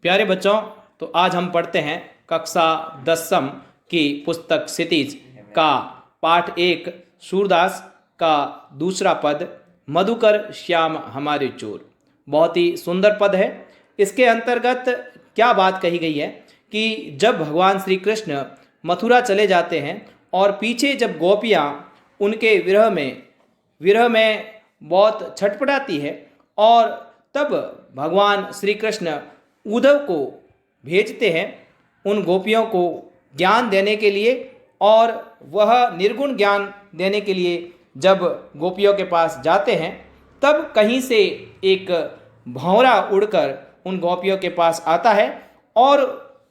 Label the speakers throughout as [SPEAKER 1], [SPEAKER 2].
[SPEAKER 1] प्यारे बच्चों, तो आज हम पढ़ते हैं कक्षा 10वीं की पुस्तक क्षितिज का पाठ 1 सूरदास का दूसरा पद मधुकर श्याम हमारे चोर। बहुत ही सुंदर पद है। इसके अंतर्गत क्या बात कही गई है कि जब भगवान श्री कृष्ण मथुरा चले जाते हैं और पीछे जब गोपियाँ उनके विरह में बहुत छटपटाती है और तब भगवान श्री कृष्ण उद्धव को भेजते हैं उन गोपियों को ज्ञान देने के लिए, और वह निर्गुण ज्ञान देने के लिए जब गोपियों के पास जाते हैं तब कहीं से एक भंवरा उड़कर उन गोपियों के पास आता है और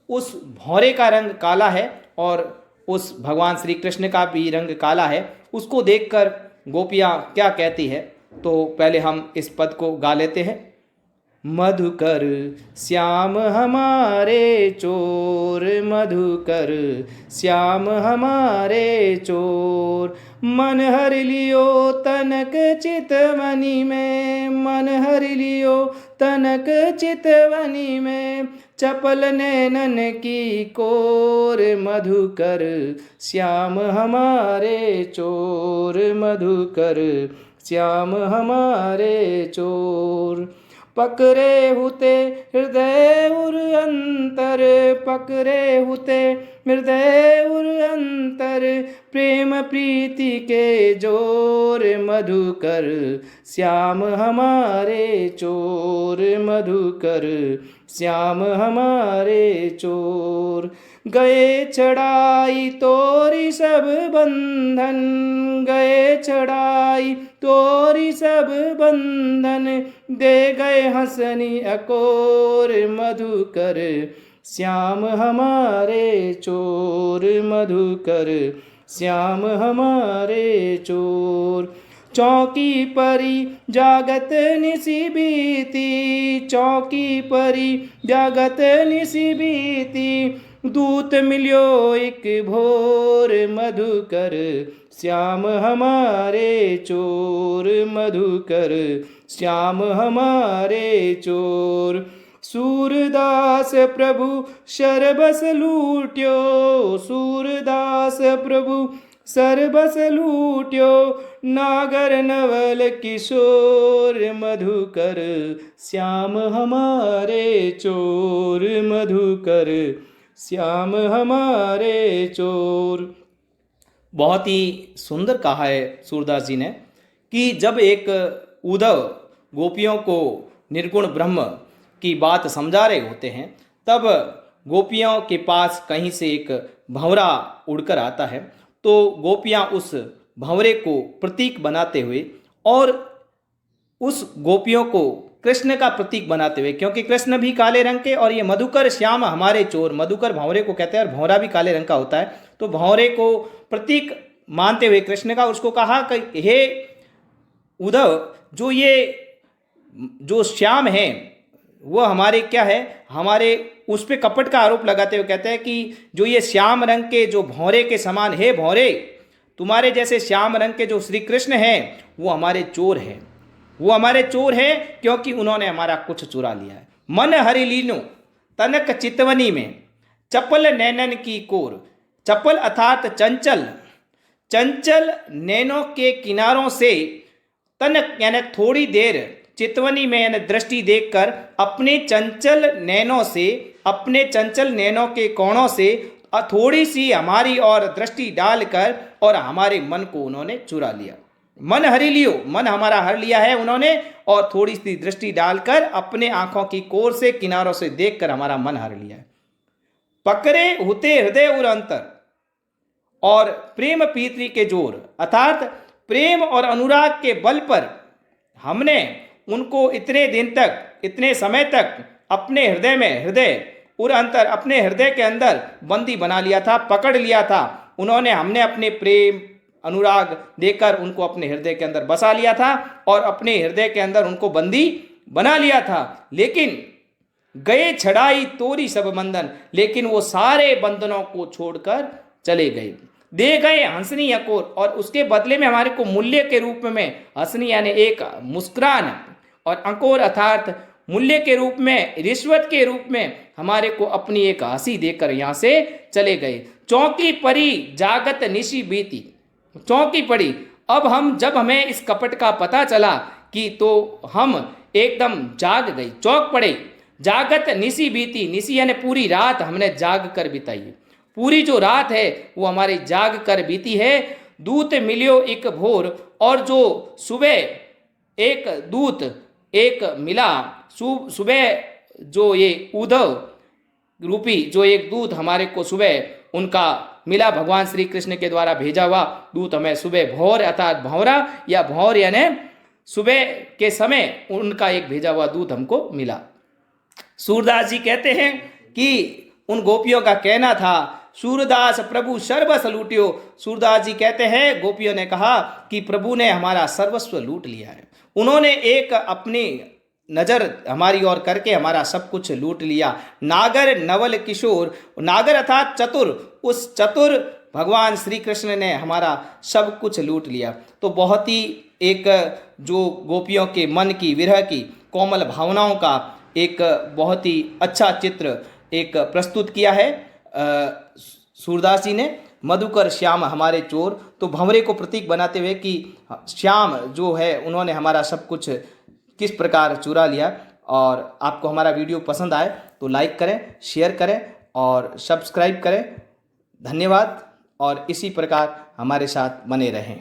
[SPEAKER 1] उस भंवरे का रंग काला है और उस भगवान श्री कृष्ण का भी रंग काला है। उसको देखकर गोपियाँ क्या कहती है, तो पहले हम इस पद को गा लेते हैं। मधुकर श्याम हमारे चोर, मधुकर श्याम हमारे चोर, मन हर लियो तनक चितवनी में, मन हर लियो तनक चितवनी में, चपल नैनन की कोर, मधुकर श्याम हमारे चोर, मधुकर श्याम हमारे चोर। पकड़े हुते हृदय उर अंतर, पकड़े हुते हृदय उर अंतर, प्रेम प्रीति के जोर, मधुकर श्याम हमारे चोर, मधुकर श्याम हमारे चोर। गए चढ़ाई तोरी सब बंधन, गए चढ़ाई तोरी सब बंधन, दे गए हंसनी अकोर, मधुकर श्याम हमारे चोर, मधुकर श्याम हमारे चोर। चौकी परी जागत निसी बीती, चौकी परी जागत निसी बीती, दूत मिलियो एक भोर, मधुकर श्याम हमारे चोर, मधुकर श्याम हमारे चोर। सूरदास प्रभु शरबस लूट्यो, सूरदास प्रभु सरबस लूट्यो, नागर नवल किशोर, मधुकर श्याम हमारे चोर, मधुकर श्याम हमारे चोर। बहुत ही सुंदर कहा है सूरदास जी ने कि जब एक उद्धव गोपियों को निर्गुण ब्रह्म की बात समझा रहे होते हैं तब गोपियों के पास कहीं से एक भंवरा उड़कर आता है, तो गोपियाँ उस भंवरे को प्रतीक बनाते हुए और उस गोपियों को कृष्ण का प्रतीक बनाते हुए, क्योंकि कृष्ण भी काले रंग के और ये मधुकर श्याम हमारे चोर, मधुकर भंवरे को कहते हैं और भंवरा भी काले रंग का होता है, तो भंवरे को प्रतीक मानते हुए कृष्ण का उसको कहा कि हे उद्धव, जो श्याम है वो हमारे क्या है, हमारे उस पे कपट का आरोप लगाते हुए कहते हैं कि जो ये श्याम रंग के जो भंवरे के समान है, भंवरे तुम्हारे जैसे श्याम रंग के जो श्री कृष्ण हैं वो हमारे चोर हैं, वो हमारे चोर हैं क्योंकि उन्होंने हमारा कुछ चुरा लिया है। मन हरि लीनो तनक चितवनी में, चपल नैनन की कोर, चपल अर्थात चंचल, चंचल नैनों के किनारों से, तनक यानी थोड़ी देर, चितवनी में यानी दृष्टि देखकर, अपने चंचल नैनों से, अपने चंचल नैनों के कोणों से थोड़ी सी हमारी और दृष्टि डालकर और हमारे मन को उन्होंने चुरा लिया। मन हरि लियो, मन हमारा हर लिया है उन्होंने, और थोड़ी सी दृष्टि डालकर अपने आंखों की कोर से, किनारों से देखकर हमारा मन हर लिया है। पकड़े हुते हृदय उर अंतर, और प्रेम प्रीति के जोर अर्थात प्रेम और अनुराग के बल पर हमने उनको इतने दिन तक, इतने समय तक अपने हृदय में, हृदय उर अंतर, अपने हृदय के अंदर बंदी बना लिया था, पकड़ लिया था उन्होंने। हमने अपने प्रेम अनुराग देकर उनको अपने हृदय के अंदर बसा लिया था और अपने हृदय के अंदर उनको बंदी बना लिया था। लेकिन गए छड़ाई तोरी सब बंधन, लेकिन वो सारे बंधनों को छोड़कर चले गए। दे गए हंसनी अकोर, और उसके बदले में हमारे को मूल्य के रूप में हंसनी यानी एक मुस्कुरान, और अंकोर अर्थात मूल्य के रूप में, रिश्वत के रूप में हमारे को अपनी एक हंसी देकर यहाँ से चले गए। चौंकी पड़ी जागत निशी बीती, चौंकी पड़ी। अब हम, जब हमें इस कपट का पता चला कि, तो हम एकदम जाग गए, चौंक पड़े। जागत निशी बीती, निशी यानी पूरी रात हमने जाग कर बिताई, पूरी जो रात है वो हमारी जाग कर बीती है। दूत मिलियो एक भोर, और जो सुबह एक दूत एक मिला, सुबह जो ये उद्धव रूपी जो एक दूत हमारे को सुबह उनका मिला, भगवान श्री कृष्ण के द्वारा भेजा हुआ दूत हमें सुबह भौर अर्थात भौरा या भौर यानी सुबह के समय उनका एक भेजा हुआ दूत हमको मिला। सूरदास जी कहते हैं कि उन गोपियों का कहना था, सूरदास प्रभु सर्वस्व लूटियो। सूरदास जी कहते हैं गोपियों ने कहा कि प्रभु ने हमारा सर्वस्व लूट लिया है, उन्होंने एक अपनी नज़र हमारी ओर करके हमारा सब कुछ लूट लिया। नागर नवल किशोर, नागर अर्थात चतुर, उस चतुर भगवान श्री कृष्ण ने हमारा सब कुछ लूट लिया। तो बहुत ही एक जो गोपियों के मन की, विरह की कोमल भावनाओं का एक बहुत ही अच्छा चित्र एक प्रस्तुत किया है सूरदास जी ने। मधुकर श्याम हमारे चोर, तो भंवरे को प्रतीक बनाते हुए कि श्याम जो है उन्होंने हमारा सब कुछ किस प्रकार चुरा लिया। और आपको हमारा वीडियो पसंद आए तो लाइक करें, शेयर करें और सब्सक्राइब करें। धन्यवाद, और इसी प्रकार हमारे साथ बने रहें।